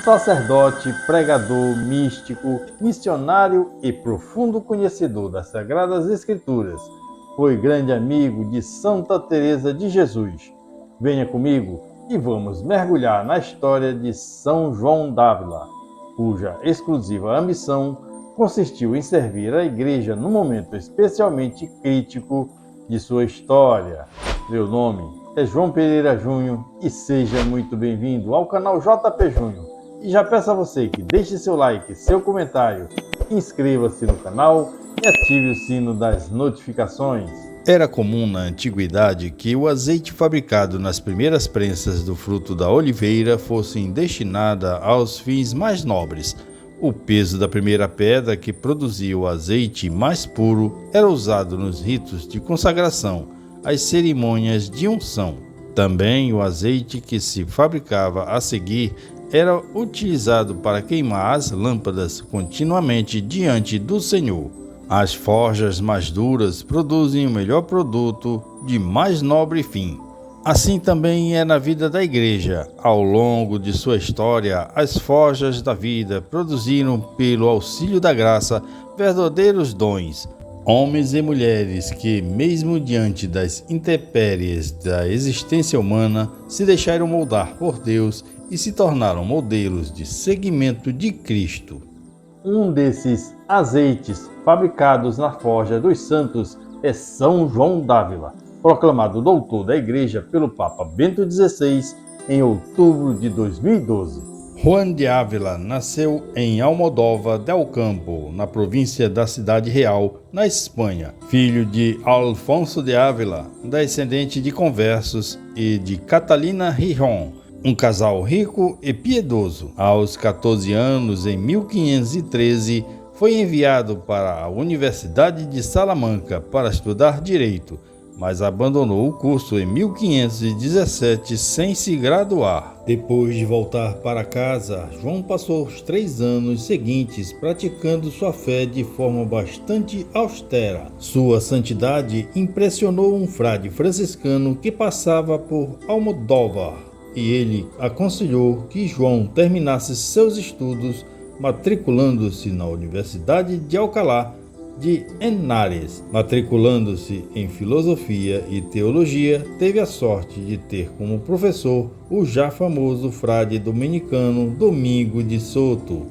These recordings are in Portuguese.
Sacerdote, pregador, místico, missionário e profundo conhecedor das Sagradas Escrituras, foi grande amigo de Santa Teresa de Jesus. Venha comigo e vamos mergulhar na história de São João d'Ávila, cuja exclusiva ambição consistiu em servir a Igreja num momento especialmente crítico de sua história. Meu nome é João Pereira Júnior e seja muito bem-vindo ao canal JP Júnior. E já peço a você que deixe seu like, seu comentário, inscreva-se no canal e ative o sino das notificações. Era comum na antiguidade que o azeite fabricado nas primeiras prensas do fruto da oliveira fosse destinado aos fins mais nobres. O peso da primeira pedra que produzia o azeite mais puro era usado nos ritos de consagração, as cerimônias de unção. Também o azeite que se fabricava a seguir era utilizado para queimar as lâmpadas continuamente diante do Senhor. As forjas mais duras produzem o melhor produto de mais nobre fim. Assim também é na vida da Igreja. Ao longo de sua história, as forjas da vida produziram, pelo auxílio da graça, verdadeiros dons. Homens e mulheres que, mesmo diante das intempéries da existência humana, se deixaram moldar por Deus e se tornaram modelos de seguimento de Cristo. Um desses azeites fabricados na Forja dos Santos é São João d'Ávila, proclamado doutor da Igreja pelo Papa Bento XVI em outubro de 2012. Juan de Ávila nasceu em Almodóvar del Campo, na província da Cidade Real, na Espanha. Filho de Alfonso de Ávila, descendente de conversos, e de Catalina Rijon, um casal rico e piedoso. Aos 14 anos, em 1513, foi enviado para a Universidade de Salamanca para estudar Direito, mas abandonou o curso em 1517 sem se graduar. Depois de voltar para casa, João passou os 3 anos seguintes praticando sua fé de forma bastante austera. Sua santidade impressionou um frade franciscano que passava por Almodóvar, e ele aconselhou que João terminasse seus estudos matriculando-se na Universidade de Alcalá de Henares. Matriculando-se em filosofia e teologia, teve a sorte de ter como professor o já famoso frade dominicano Domingo de Soto.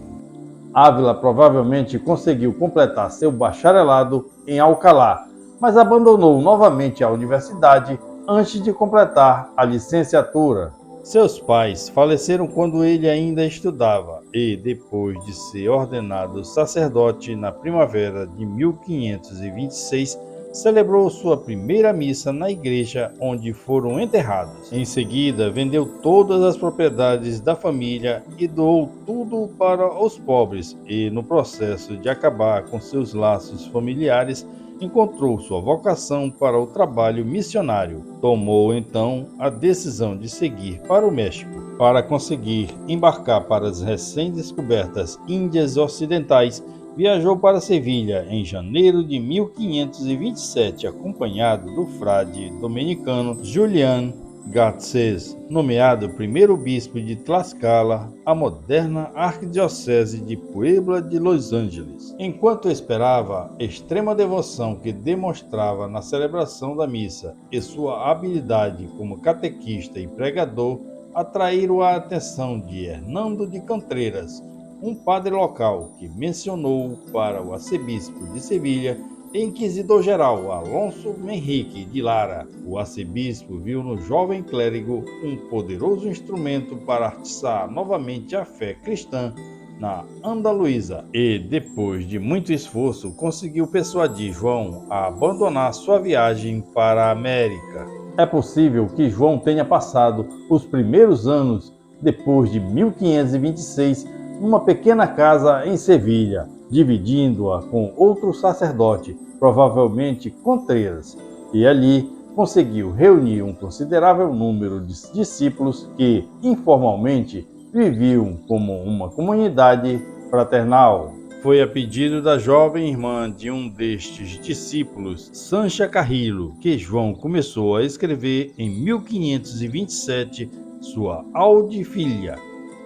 Ávila provavelmente conseguiu completar seu bacharelado em Alcalá, mas abandonou novamente a universidade antes de completar a licenciatura. Seus pais faleceram quando ele ainda estudava e, depois de ser ordenado sacerdote na primavera de 1526, celebrou sua primeira missa na igreja onde foram enterrados. Em seguida, vendeu todas as propriedades da família e doou tudo para os pobres e, no processo de acabar com seus laços familiares, encontrou sua vocação para o trabalho missionário. Tomou então a decisão de seguir para o México. Para conseguir embarcar para as recém-descobertas Índias Ocidentais, viajou para Sevilha em janeiro de 1527, acompanhado do frade dominicano Julián Garcés, nomeado primeiro bispo de Tlaxcala, a moderna arquidiocese de Puebla de Los Angeles. Enquanto esperava, extrema devoção que demonstrava na celebração da missa e sua habilidade como catequista e pregador atraíram a atenção de Hernando de Contreras, um padre local que mencionou para o arcebispo de Sevilha e inquisidor-geral Alonso Henrique de Lara. O arcebispo viu no jovem clérigo um poderoso instrumento para atiçar novamente a fé cristã na Andaluísa e, depois de muito esforço, conseguiu persuadir João a abandonar sua viagem para a América. É possível que João tenha passado os primeiros anos depois de 1526 numa pequena casa em Sevilha, dividindo-a com outro sacerdote, provavelmente Contreras, e ali conseguiu reunir um considerável número de discípulos que, informalmente, viviam como uma comunidade fraternal. Foi a pedido da jovem irmã de um destes discípulos, Sancha Carrillo, que João começou a escrever em 1527 sua Audi Filia,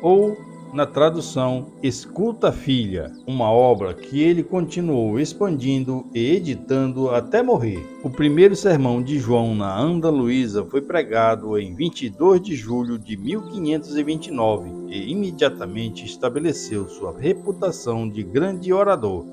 ou na tradução Escuta, Filha, uma obra que ele continuou expandindo e editando até morrer. O primeiro sermão de João na Andaluísa foi pregado em 22 de julho de 1529 e imediatamente estabeleceu sua reputação de grande orador.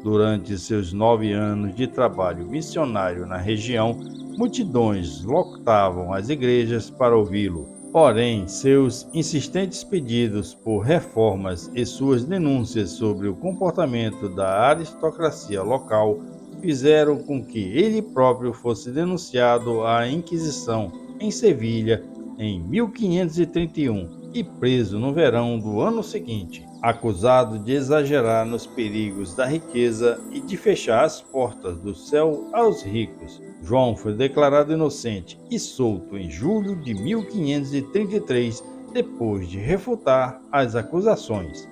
Durante seus 9 anos de trabalho missionário na região, multidões lotavam as igrejas para ouvi-lo. Porém, seus insistentes pedidos por reformas e suas denúncias sobre o comportamento da aristocracia local fizeram com que ele próprio fosse denunciado à Inquisição em Sevilha em 1531 e preso no verão do ano seguinte, acusado de exagerar nos perigos da riqueza e de fechar as portas do céu aos ricos. João foi declarado inocente e solto em julho de 1533, depois de refutar as acusações.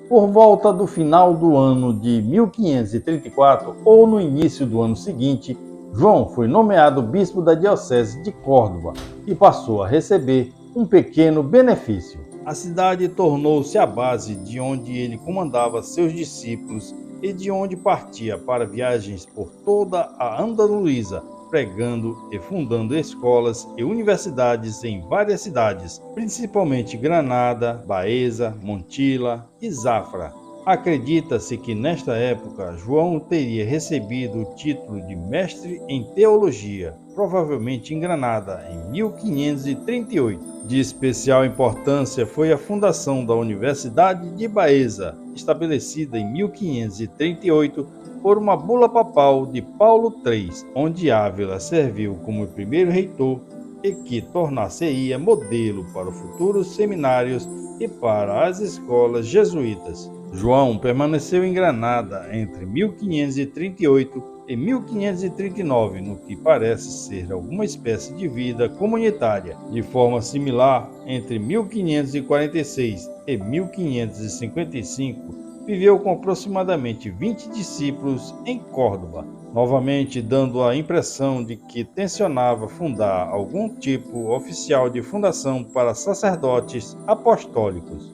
Por volta do final do ano de 1534 ou no início do ano seguinte, João foi nomeado bispo da diocese de Córdoba e passou a receber um pequeno benefício. A cidade tornou-se a base de onde ele comandava seus discípulos e de onde partia para viagens por toda a Andaluísa, pregando e fundando escolas e universidades em várias cidades, principalmente Granada, Baeza, Montilla e Zafra. Acredita-se que nesta época João teria recebido o título de mestre em teologia, provavelmente em Granada, em 1538. De especial importância foi a fundação da Universidade de Baeza, estabelecida em 1538 por uma bula papal de Paulo III, onde Ávila serviu como primeiro reitor e que tornar-se-ia modelo para os futuros seminários e para as escolas jesuítas. João permaneceu em Granada entre 1538 e 1539, no que parece ser alguma espécie de vida comunitária. De forma similar, entre 1546 e 1555, viveu com aproximadamente 20 discípulos em Córdoba, novamente dando a impressão de que tencionava fundar algum tipo oficial de fundação para sacerdotes apostólicos.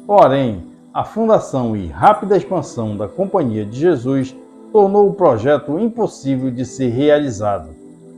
Porém, a fundação e rápida expansão da Companhia de Jesus tornou o projeto impossível de ser realizado.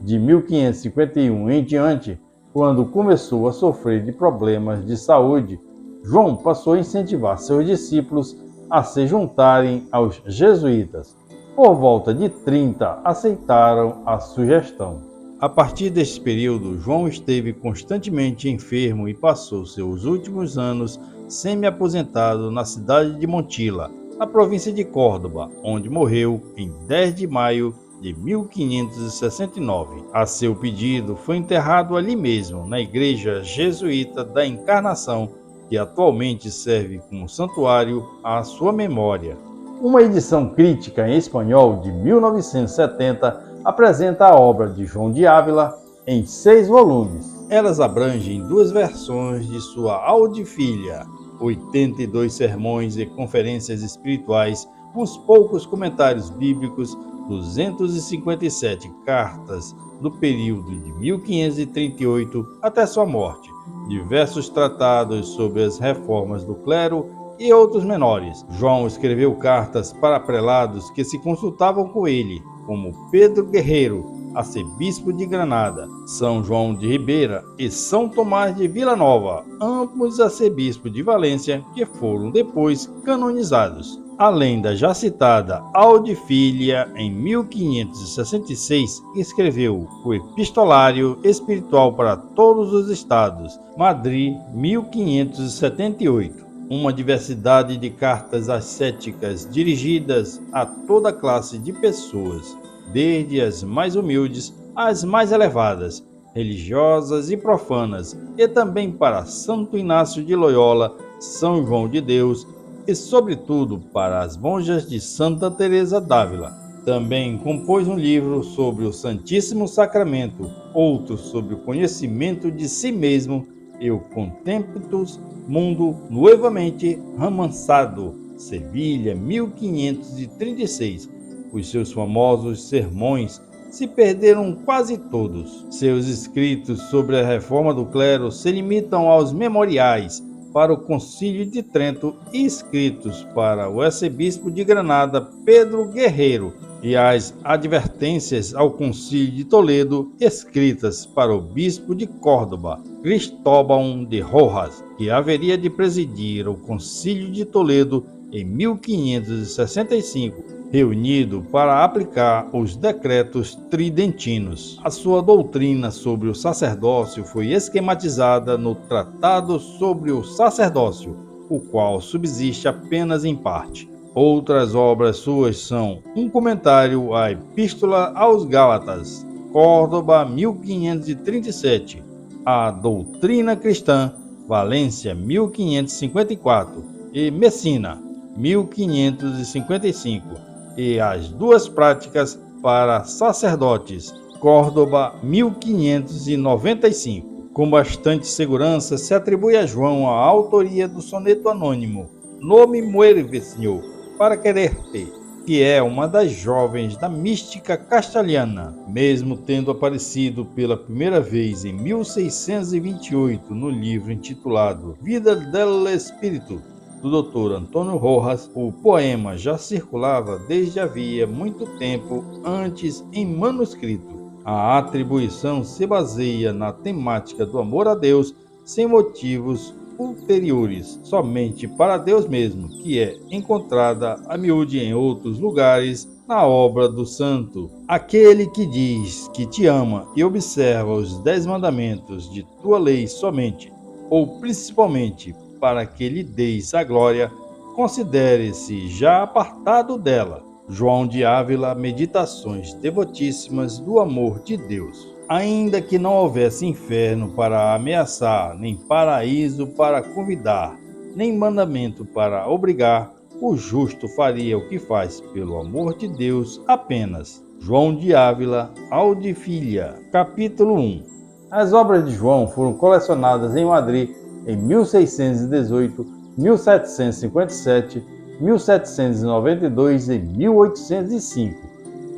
De 1551 em diante, quando começou a sofrer de problemas de saúde, João passou a incentivar seus discípulos a se juntarem aos jesuítas. Por volta de 30, aceitaram a sugestão. A partir deste período, João esteve constantemente enfermo e passou seus últimos anos semi-aposentado na cidade de Montilla, na província de Córdoba, onde morreu em 10 de maio de 1569. A seu pedido, foi enterrado ali mesmo, na Igreja Jesuíta da Encarnação, que atualmente serve como santuário à sua memória. Uma edição crítica em espanhol de 1970 apresenta a obra de João de Ávila em 6 volumes. Elas abrangem 2 versões de sua Audifília, 82 sermões e conferências espirituais, uns poucos comentários bíblicos, 257 cartas do período de 1538 até sua morte, diversos tratados sobre as reformas do clero e outros menores. João escreveu cartas para prelados que se consultavam com ele, como Pedro Guerreiro, arcebispo de Granada, São João de Ribeira e São Tomás de Vila Nova, ambos arcebispos de Valência, que foram depois canonizados. Além da já citada Audifília, em 1566, escreveu o Epistolário Espiritual para Todos os Estados, Madrid, 1578. Uma diversidade de cartas ascéticas dirigidas a toda classe de pessoas, desde as mais humildes às mais elevadas, religiosas e profanas, e também para Santo Inácio de Loyola, São João de Deus e, sobretudo, para as monjas de Santa Teresa d'Ávila. Também compôs um livro sobre o Santíssimo Sacramento, outro sobre o conhecimento de si mesmo e o Contemptus Mundo Nuevamente Romanzado, Sevilha, 1536. Os seus famosos sermões se perderam quase todos. Seus escritos sobre a reforma do clero se limitam aos memoriais, para o Concílio de Trento e escritos para o arcebispo de Granada, Pedro Guerreiro, e as advertências ao Concílio de Toledo, escritas para o bispo de Córdoba, Cristóbal de Rojas, que haveria de presidir o Concílio de Toledo em 1565, reunido para aplicar os decretos tridentinos. A sua doutrina sobre o sacerdócio foi esquematizada no Tratado sobre o Sacerdócio, o qual subsiste apenas em parte. Outras obras suas são um comentário à Epístola aos Gálatas, Córdoba, 1537, a Doutrina Cristã, Valência, 1554, e Messina, 1555, e as duas práticas para sacerdotes, Córdoba, 1595. Com bastante segurança se atribui a João a autoria do soneto anônimo "No me mueve, Senhor, para querer-te", que é uma das jovens da mística castelhana, mesmo tendo aparecido pela primeira vez em 1628 no livro intitulado Vida del Espírito, do Dr. Antônio Rojas. O poema já circulava desde havia muito tempo antes em manuscrito. A atribuição se baseia na temática do amor a Deus sem motivos ulteriores, somente para Deus mesmo, que é encontrada a miúde em outros lugares na obra do santo. Aquele que diz que te ama e observa os 10 mandamentos de tua lei somente, ou principalmente para que lhe deis a glória, considere-se já apartado dela. João de Ávila, Meditações Devotíssimas do Amor de Deus. Ainda que não houvesse inferno para ameaçar, nem paraíso para convidar, nem mandamento para obrigar, o justo faria o que faz pelo amor de Deus apenas. João de Ávila, Audifília, capítulo 1. As obras de João foram colecionadas em Madrid em 1618, 1757, 1792 e 1805.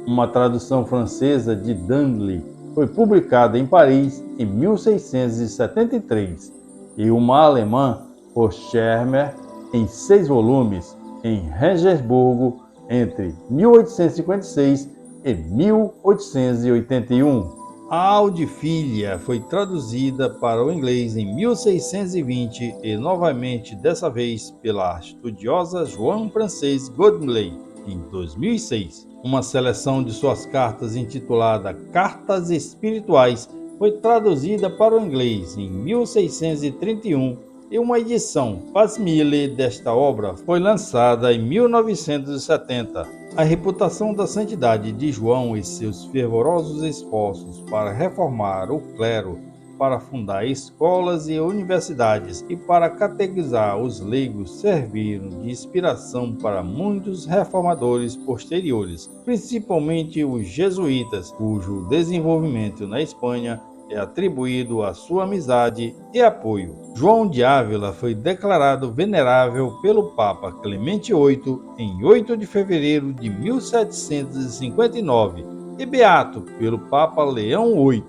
Uma tradução francesa de Dandly foi publicada em Paris em 1673 e uma alemã por Schermer em 6 volumes em Regensburgo entre 1856 e 1881. A Audifília foi traduzida para o inglês em 1620 e novamente dessa vez pela estudiosa Joan Frances Godley em 2006. Uma seleção de suas cartas intitulada Cartas Espirituais foi traduzida para o inglês em 1631 e uma edição facsimile desta obra foi lançada em 1970. A reputação da santidade de João e seus fervorosos esforços para reformar o clero, para fundar escolas e universidades e para catequizar os leigos serviram de inspiração para muitos reformadores posteriores, principalmente os jesuítas, cujo desenvolvimento na Espanha é atribuído à sua amizade e apoio. João de Ávila foi declarado venerável pelo Papa Clemente VIII em 8 de fevereiro de 1759 e beato pelo Papa Leão VIII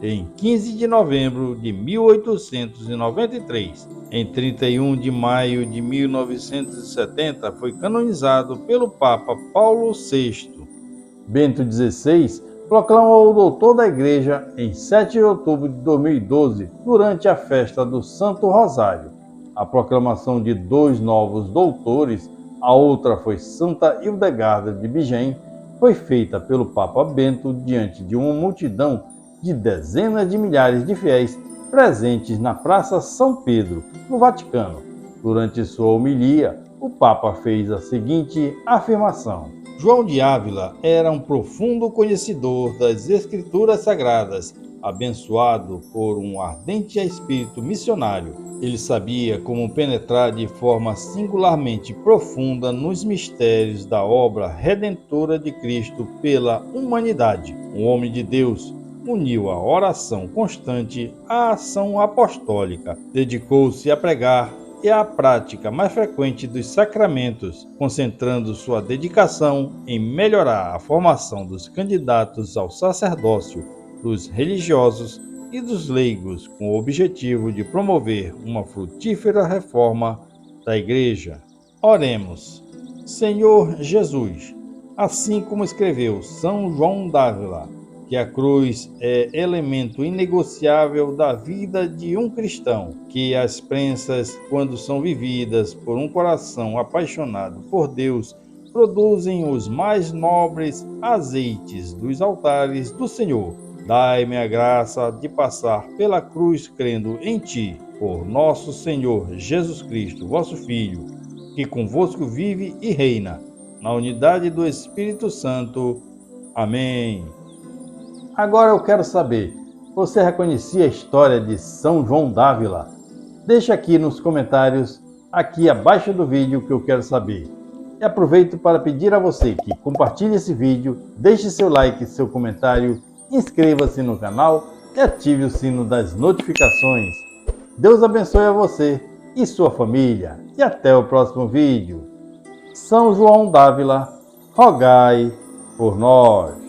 em 15 de novembro de 1893. Em 31 de maio de 1970 foi canonizado pelo Papa Paulo VI. Bento XVI proclamou o doutor da Igreja em 7 de outubro de 2012, durante a festa do Santo Rosário. A proclamação de 2 novos doutores, a outra foi Santa Hildegarda de Bingen, foi feita pelo Papa Bento diante de uma multidão de dezenas de milhares de fiéis presentes na Praça São Pedro, no Vaticano. Durante sua homilia, o Papa fez a seguinte afirmação: João de Ávila era um profundo conhecedor das Escrituras Sagradas, abençoado por um ardente espírito missionário. Ele sabia como penetrar de forma singularmente profunda nos mistérios da obra redentora de Cristo pela humanidade. Um homem de Deus, uniu a oração constante à ação apostólica, dedicou-se a pregar e à prática mais frequente dos sacramentos, concentrando sua dedicação em melhorar a formação dos candidatos ao sacerdócio, dos religiosos e dos leigos, com o objetivo de promover uma frutífera reforma da Igreja. Oremos. Senhor Jesus, assim como escreveu São João d'Ávila, que a cruz é elemento inegociável da vida de um cristão, que as prensas, quando são vividas por um coração apaixonado por Deus, produzem os mais nobres azeites dos altares do Senhor. Dai-me a graça de passar pela cruz crendo em Ti, por nosso Senhor Jesus Cristo, vosso Filho, que convosco vive e reina, na unidade do Espírito Santo. Amém. Agora eu quero saber, você reconhecia a história de São João d'Ávila? Deixe aqui nos comentários, aqui abaixo do vídeo, que eu quero saber. E aproveito para pedir a você que compartilhe esse vídeo, deixe seu like, seu comentário, inscreva-se no canal e ative o sino das notificações. Deus abençoe a você e sua família. E até o próximo vídeo. São João d'Ávila, rogai por nós.